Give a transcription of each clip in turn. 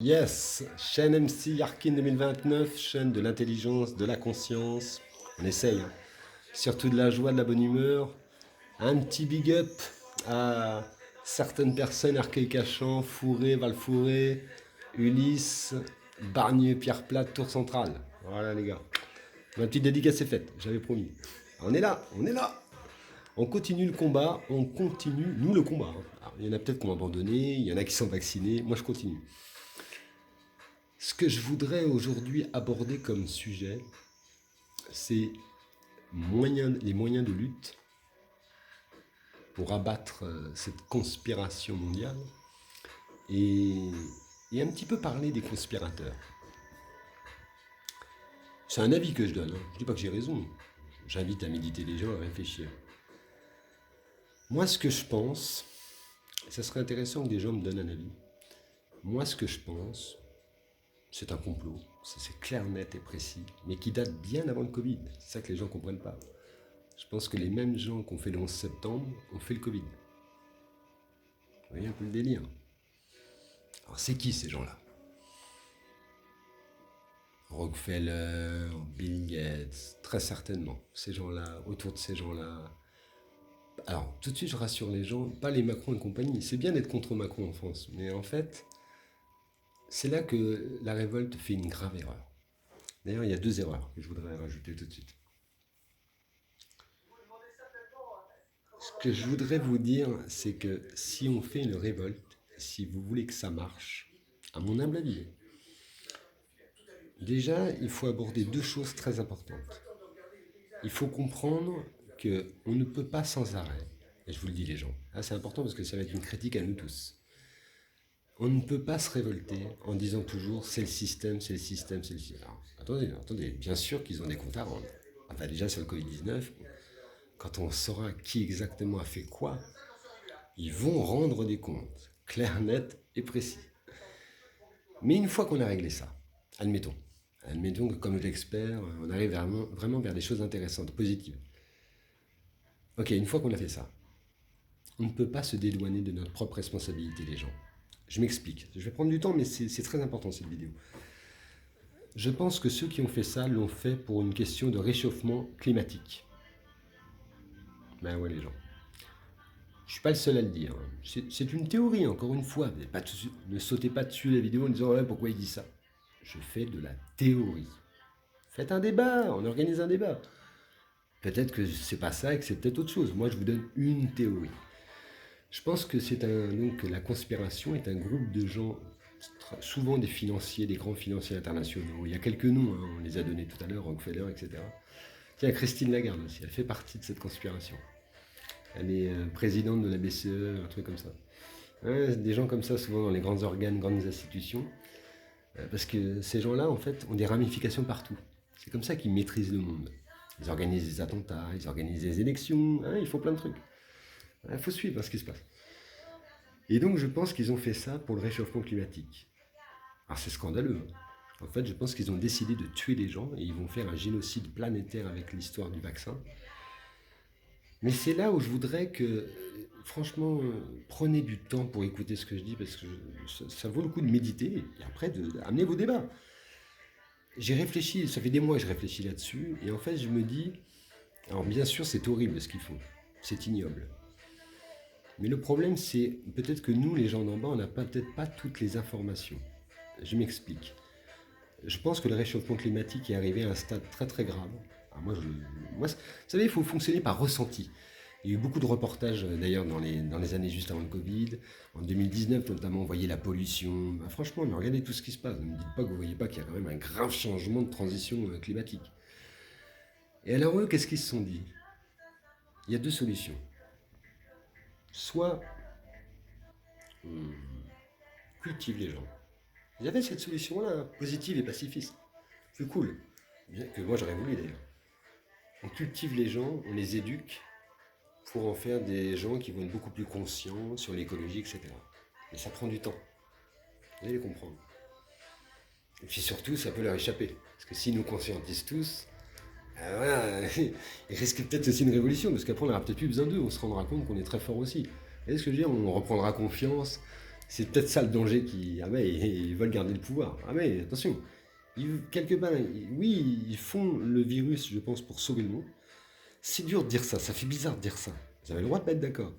Yes, chaîne MC Arkin 2029, chaîne de l'intelligence, de la conscience. On essaye, hein. Surtout de la joie, de la bonne humeur. Un petit big up à certaines personnes, Arcueil Cachan, Fourré, Valfourré, Ulysse, Barnier, Pierre Plate, Tour Centrale. Voilà les gars. Ma petite dédicace est faite, j'avais promis. On est là, on est là. On continue le combat, on continue, nous le combat, hein. Alors, il y en a peut-être qui ont abandonné, il y en a qui sont vaccinés, moi je continue. Ce que je voudrais aujourd'hui aborder comme sujet, c'est les moyens de lutte pour abattre cette conspiration mondiale et, et un petit peu parler des conspirateurs. C'est un avis que je donne, hein. Je ne dis pas que j'ai raison, j'invite à méditer les gens, à réfléchir. Moi, ce que je pense, et ça serait intéressant que des gens me donnent un avis, moi, ce que je pense, c'est un complot, c'est clair, net et précis, mais qui date bien avant le Covid. C'est ça que les gens ne comprennent pas. Je pense que les mêmes gens qui ont fait le 11 septembre ont fait le Covid. Vous voyez un peu le délire. Alors c'est qui ces gens-là? Rockefeller, Bill Gates, très certainement. Ces gens-là, autour de ces gens-là. Alors tout de suite je rassure les gens, pas les Macron et compagnie. C'est bien d'être contre Macron en France, mais en fait, c'est là que la révolte fait une grave erreur. D'ailleurs, il y a deux erreurs que je voudrais rajouter tout de suite. Ce que je voudrais vous dire, c'est que si on fait une révolte, si vous voulez que ça marche, à mon humble avis, déjà, il faut aborder deux choses très importantes. Il faut comprendre qu'on ne peut pas sans arrêt, et je vous le dis les gens, c'est important parce que ça va être une critique à nous tous, on ne peut pas se révolter en disant toujours c'est le système, c'est le système, c'est le système. Alors, attendez, bien sûr qu'ils ont des comptes à rendre. Enfin déjà sur le Covid-19, quand on saura qui exactement a fait quoi, ils vont rendre des comptes, clairs, nets et précis. Mais une fois qu'on a réglé ça, admettons que comme l'expert, on arrive vraiment vers des choses intéressantes, positives. Ok, une fois qu'on a fait ça, on ne peut pas se dédouaner de notre propre responsabilité, les gens. Je m'explique. Je vais prendre du temps, mais c'est très important cette vidéo. Je pense que ceux qui ont fait ça l'ont fait pour une question de réchauffement climatique. Ben ouais, les gens. Je suis pas le seul à le dire. C'est une théorie, encore une fois. Ne sautez pas dessus la vidéo en disant ouais, pourquoi il dit ça. Je fais de la théorie. Faites un débat, on organise un débat. Peut-être que c'est pas ça et que c'est peut-être autre chose. Moi, je vous donne une théorie. Je pense que donc la conspiration est un groupe de gens, souvent des financiers, des grands financiers internationaux. Il y a quelques noms, hein, on les a donnés tout à l'heure, Rockefeller, etc. Tiens, Christine Lagarde aussi, elle fait partie de cette conspiration. Elle est présidente de la BCE, un truc comme ça. Ouais, des gens comme ça, souvent dans les grands organes, grandes institutions. Parce que ces gens-là, en fait, ont des ramifications partout. C'est comme ça qu'ils maîtrisent le monde. Ils organisent des attentats, ils organisent des élections, hein, ils font plein de trucs. Il faut suivre ce qui se passe. Et donc je pense qu'ils ont fait ça pour le réchauffement climatique. Alors c'est scandaleux. En fait, je pense qu'ils ont décidé de tuer les gens et ils vont faire un génocide planétaire avec l'histoire du vaccin. Mais c'est là où je voudrais que, franchement, prenez du temps pour écouter ce que je dis parce que ça vaut le coup de méditer et après d'amener vos débats. J'ai réfléchi, ça fait des mois que je réfléchis là-dessus et en fait je me dis, alors bien sûr c'est horrible ce qu'ils font, c'est ignoble. Mais le problème, c'est peut-être que nous, les gens d'en bas, on n'a peut-être pas toutes les informations. Je m'explique. Je pense que le réchauffement climatique est arrivé à un stade très très grave. Alors vous savez, il faut fonctionner par ressenti. Il y a eu beaucoup de reportages d'ailleurs dans les années juste avant le Covid. En 2019 notamment, on voyait la pollution. Franchement, mais regardez tout ce qui se passe. Ne me dites pas que vous ne voyez pas qu'il y a quand même un grave changement de transition climatique. Et alors eux, qu'est-ce qu'ils se sont dit? Il y a deux solutions. Soit on cultive les gens. Ils avaient cette solution-là, hein, positive et pacifiste. C'est cool. Bien que moi j'aurais voulu d'ailleurs. On cultive les gens, on les éduque pour en faire des gens qui vont être beaucoup plus conscients sur l'écologie, etc. Mais ça prend du temps. Vous allez comprendre. Et puis surtout, ça peut leur échapper. Parce que s'ils nous conscientisent tous, voilà, il risque peut-être aussi une révolution, parce qu'après on n'aura peut-être plus besoin d'eux, on se rendra compte qu'on est très fort aussi. Vous voyez ce que je veux dire? On reprendra confiance. C'est peut-être ça le danger qui... Ah ouais, ils veulent garder le pouvoir. Ah mais attention, quelque part, oui, ils font le virus, je pense, pour sauver le monde. C'est dur de dire ça fait bizarre de dire ça. Vous avez le droit de pas être d'accord.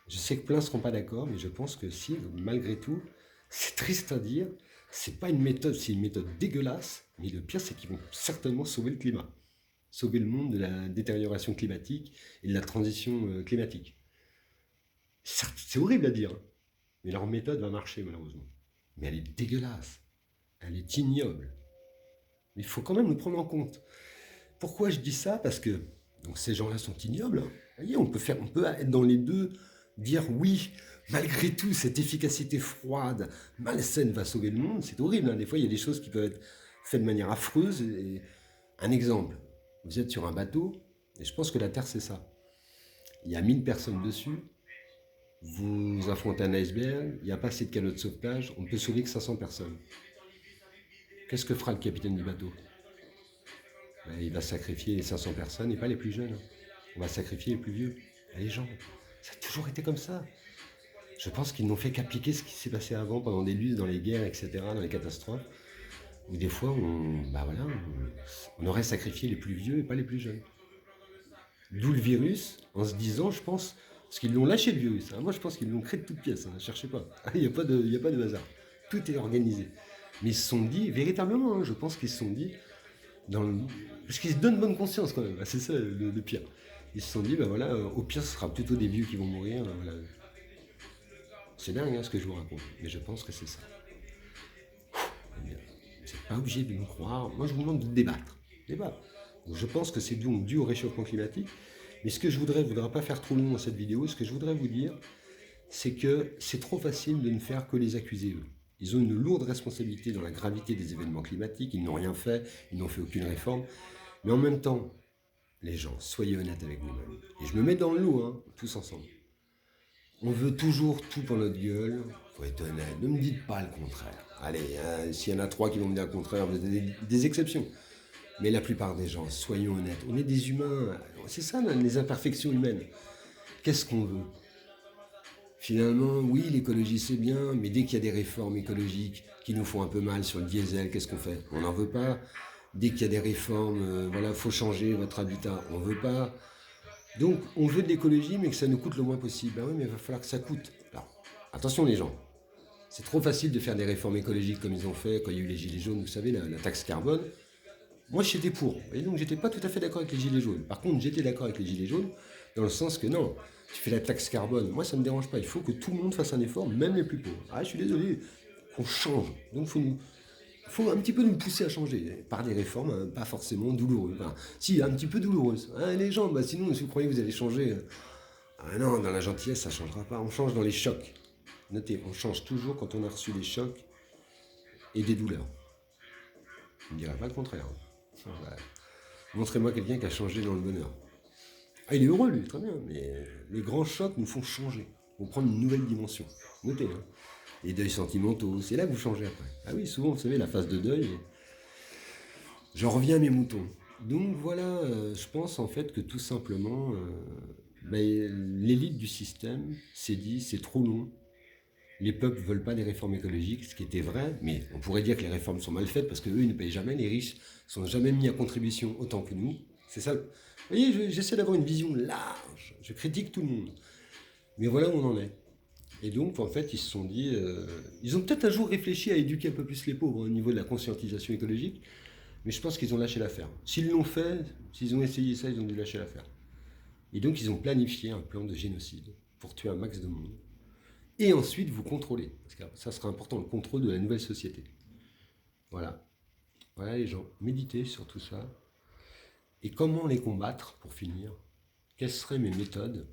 Je sais que plein ne seront pas d'accord, mais je pense que si, malgré tout, c'est triste à dire, c'est pas une méthode, c'est une méthode dégueulasse, mais le pire, c'est qu'ils vont certainement sauver le climat. Sauver le monde de la détérioration climatique et de la transition climatique. C'est horrible à dire, hein, mais leur méthode va marcher, malheureusement. Mais elle est dégueulasse. Elle est ignoble. Mais il faut quand même le prendre en compte. Pourquoi je dis ça? Parce que donc ces gens-là sont ignobles. Hein. Vous voyez, on peut être dans les deux, dire oui, malgré tout, cette efficacité froide, malsaine va sauver le monde. C'est horrible. Hein. Des fois, il y a des choses qui peuvent être faites de manière affreuse. Et un exemple, vous êtes sur un bateau, et je pense que la Terre, c'est ça. Il y a 1000 personnes dessus, vous affrontez un iceberg, il n'y a pas assez de canaux de sauvetage, on ne peut sauver que 500 personnes. Qu'est-ce que fera le capitaine du bateau? Ben, il va sacrifier les 500 personnes et pas les plus jeunes. On va sacrifier les plus vieux, les gens. Ça a toujours été comme ça. Je pense qu'ils n'ont fait qu'appliquer ce qui s'est passé avant, pendant des luttes, dans les guerres, etc., dans les catastrophes, où des fois, on aurait sacrifié les plus vieux et pas les plus jeunes. D'où le virus, en se disant, je pense, parce qu'ils l'ont lâché le virus. Hein. Moi, je pense qu'ils l'ont créé de toutes pièces. Hein. Cherchez pas. Il n'y a pas de hasard. Tout est organisé. Mais ils se sont dit, véritablement, hein, je pense qu'ils se sont dit, parce qu'ils se donnent bonne conscience quand même. C'est ça le pire. Ils se sont dit, ben voilà, au pire, ce sera plutôt des vieux qui vont mourir. Voilà. C'est dingue hein, ce que je vous raconte, mais je pense que c'est ça. Vous n'êtes pas obligé de me croire. Moi, je vous demande de débattre. Débattre. Donc, je pense que c'est dû au réchauffement climatique. Mais ce que je voudrais pas faire trop long dans cette vidéo, ce que je voudrais vous dire, c'est que c'est trop facile de ne faire que les accuser eux. Ils ont une lourde responsabilité dans la gravité des événements climatiques, ils n'ont rien fait, ils n'ont fait aucune réforme. Mais en même temps, les gens, soyez honnêtes avec vous-même. Et je me mets dans le lot, hein, tous ensemble. On veut toujours tout pour notre gueule. Faut être honnête. Ne me dites pas le contraire. Allez, hein, s'il y en a 3 qui vont me dire le contraire, vous êtes des exceptions. Mais la plupart des gens, soyons honnêtes, on est des humains. C'est ça les imperfections humaines. Qu'est-ce qu'on veut? Finalement, oui, l'écologie c'est bien, mais dès qu'il y a des réformes écologiques qui nous font un peu mal sur le diesel, qu'est-ce qu'on fait? On n'en veut pas. Dès qu'il y a des réformes, voilà, faut changer votre habitat, on ne veut pas. Donc, on veut de l'écologie, mais que ça nous coûte le moins possible. Ben oui, mais il va falloir que ça coûte. Alors, attention les gens, c'est trop facile de faire des réformes écologiques comme ils ont fait quand il y a eu les gilets jaunes, vous savez, la taxe carbone. Moi, j'étais pour. Et donc, j'étais pas tout à fait d'accord avec les gilets jaunes. Par contre, j'étais d'accord avec les gilets jaunes dans le sens que non, tu fais la taxe carbone. Moi, ça me dérange pas. Il faut que tout le monde fasse un effort, même les plus pauvres. Ah, je suis désolé, qu'on change. Donc, faut un petit peu nous pousser à changer par des réformes pas forcément douloureuses. Enfin, si, un petit peu douloureuses. Hein, les gens, bah, sinon, si vous croyez que vous allez changer, ah non, dans la gentillesse, ça ne changera pas. On change dans les chocs. Notez, on change toujours quand on a reçu des chocs et des douleurs. Je ne dirais pas le contraire. Bah, montrez-moi quelqu'un qui a changé dans le bonheur. Ah, il est heureux, lui, très bien, mais les grands chocs nous font changer, vont prendre une nouvelle dimension. Notez, hein. Les deuils sentimentaux, c'est là que vous changez après. Ah oui, souvent, vous savez, la phase de deuil, j'en reviens à mes moutons. Donc voilà, je pense en fait que tout simplement, l'élite du système s'est dit c'est trop long, les peuples ne veulent pas des réformes écologiques, ce qui était vrai, mais on pourrait dire que les réformes sont mal faites parce qu'eux, ils ne payent jamais, les riches ne sont jamais mis à contribution autant que nous. C'est ça. Vous voyez, j'essaie d'avoir une vision large, je critique tout le monde. Mais voilà où on en est. Et donc, en fait, ils se sont dit, ils ont peut-être un jour réfléchi à éduquer un peu plus les pauvres au niveau de la conscientisation écologique, mais je pense qu'ils ont lâché l'affaire. S'ils l'ont fait, s'ils ont essayé ça, ils ont dû lâcher l'affaire. Et donc, ils ont planifié un plan de génocide pour tuer un max de monde. Et ensuite, vous contrôler. Parce que ça sera important, le contrôle de la nouvelle société. Voilà. Voilà les gens. Méditez sur tout ça. Et comment les combattre, pour finir? Quelles seraient mes méthodes?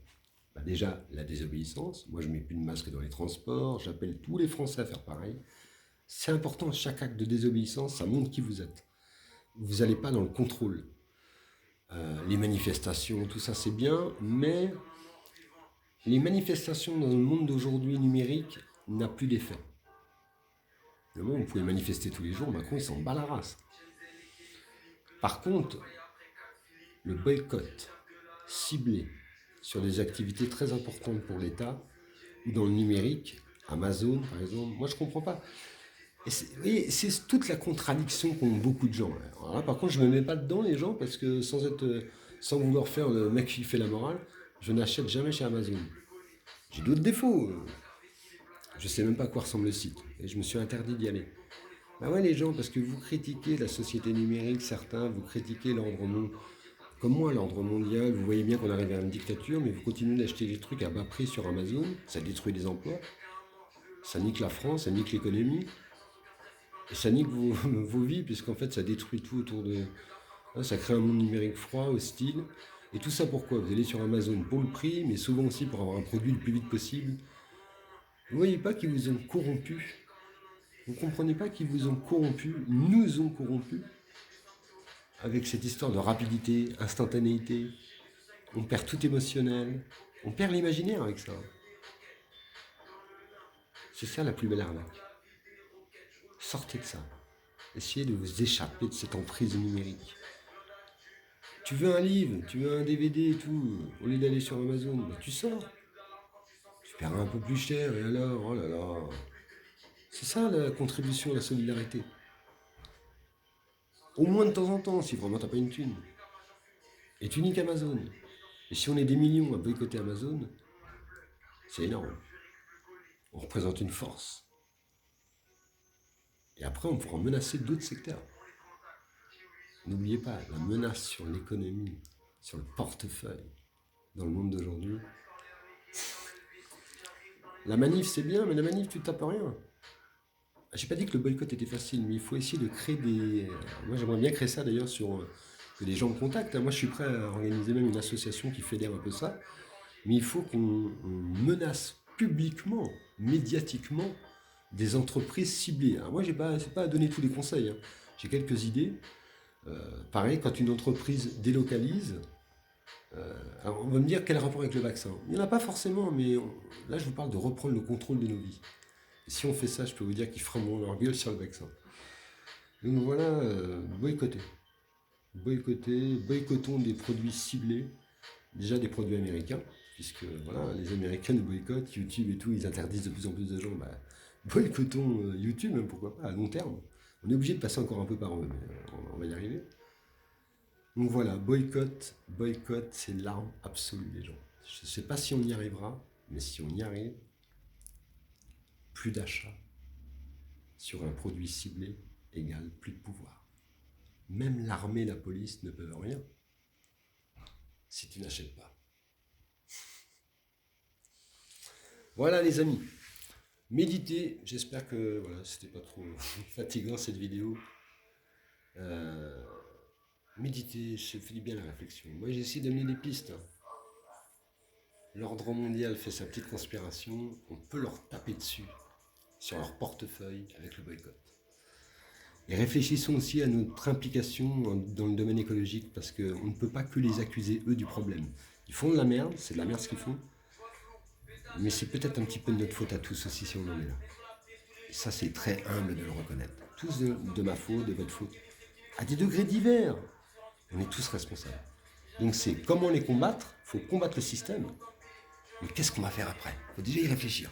Déjà, la désobéissance. Moi, je ne mets plus de masque dans les transports. J'appelle tous les Français à faire pareil. C'est important, chaque acte de désobéissance, ça montre qui vous êtes. Vous n'allez pas dans le contrôle. Les manifestations, tout ça, c'est bien, mais les manifestations dans le monde d'aujourd'hui numérique n'a plus d'effet. Le monde, vous pouvez manifester tous les jours, Macron, il s'en bat la race. Par contre, le boycott ciblé sur des activités très importantes pour l'État ou dans le numérique Amazon, par exemple. Moi, je comprends pas. Et c'est, vous voyez, c'est toute la contradiction qu'ont beaucoup de gens. Alors là, par contre, je me mets pas dedans, les gens, parce que sans vouloir faire le mec qui fait la morale, je n'achète jamais chez Amazon. J'ai d'autres défauts. Je sais même pas à quoi ressemble le site. Et je me suis interdit d'y aller. Bah ouais, les gens, parce que vous critiquez la société numérique, certains, vous critiquez l'ordre mondial. Comme moi, l'ordre mondial, vous voyez bien qu'on arrive à une dictature, mais vous continuez d'acheter des trucs à bas prix sur Amazon, ça détruit les emplois, ça nique la France, ça nique l'économie, et ça nique vos vies, puisqu'en fait ça détruit tout autour de... Ça crée un monde numérique froid, hostile, et tout ça pourquoi? Vous allez sur Amazon pour le prix, mais souvent aussi pour avoir un produit le plus vite possible. Vous voyez pas qu'ils vous ont corrompu? Vous comprenez pas qu'ils vous ont corrompu, nous ont corrompus, avec cette histoire de rapidité, instantanéité? On perd tout émotionnel, on perd l'imaginaire avec ça. C'est ça la plus belle arnaque. Sortez de ça. Essayez de vous échapper de cette emprise numérique. Tu veux un livre, tu veux un DVD et tout, au lieu d'aller sur Amazon, bah tu sors. Tu paieras un peu plus cher et alors, oh là là. C'est ça la contribution à la solidarité. Au moins de temps en temps, si vraiment t'as pas une thune. Et tu niques Amazon. Et si on est des millions à boycotter Amazon, c'est énorme. On représente une force. Et après, on pourra menacer d'autres secteurs. N'oubliez pas, la menace sur l'économie, sur le portefeuille, dans le monde d'aujourd'hui. La manif, c'est bien, mais la manif, tu ne tapes rien. J'ai pas dit que le boycott était facile, mais il faut essayer de créer des... Moi, j'aimerais bien créer ça, d'ailleurs, que les gens me contactent. Moi, je suis prêt à organiser même une association qui fédère un peu ça. Mais il faut qu'on menace publiquement, médiatiquement, des entreprises ciblées. Alors moi, c'est pas à donner tous les conseils. J'ai quelques idées. Pareil, quand une entreprise délocalise, alors on va me dire quel rapport avec le vaccin. Il n'y en a pas forcément, mais là, je vous parle de reprendre le contrôle de nos vies. Et si on fait ça, je peux vous dire qu'ils feront leur gueule sur le vaccin. Donc voilà, boycottons des produits ciblés, déjà des produits américains, puisque voilà, les Américains nous boycottent, YouTube et tout, ils interdisent de plus en plus de gens. Bah, boycottons YouTube, même pourquoi pas, à long terme. On est obligé de passer encore un peu par eux, mais on va y arriver. Donc voilà, boycott, c'est l'arme absolue, les gens. Je ne sais pas si on y arrivera, mais si on y arrive, plus d'achat sur un produit ciblé égale plus de pouvoir. Même l'armée, la police ne peuvent rien si tu n'achètes pas. Voilà les amis, méditez, j'espère que voilà, c'était pas trop fatigant cette vidéo. Méditez, ça fait du bien la réflexion. Moi j'ai essayé d'amener des pistes. L'ordre mondial fait sa petite conspiration, on peut leur taper dessus sur leur portefeuille avec le boycott. Et réfléchissons aussi à notre implication dans le domaine écologique, parce qu'on ne peut pas que les accuser eux du problème. Ils font de la merde, c'est de la merde ce qu'ils font, mais c'est peut-être un petit peu de notre faute à tous aussi si on en est là. Et ça c'est très humble de le reconnaître. Tous de ma faute, de votre faute, à des degrés divers. On est tous responsables. Donc c'est comment les combattre, il faut combattre le système, mais qu'est-ce qu'on va faire après? Il faut déjà y réfléchir.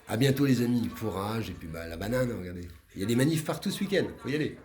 A bientôt les amis, courage, et puis la banane, regardez. Il y a des manifs partout ce week-end, faut y aller.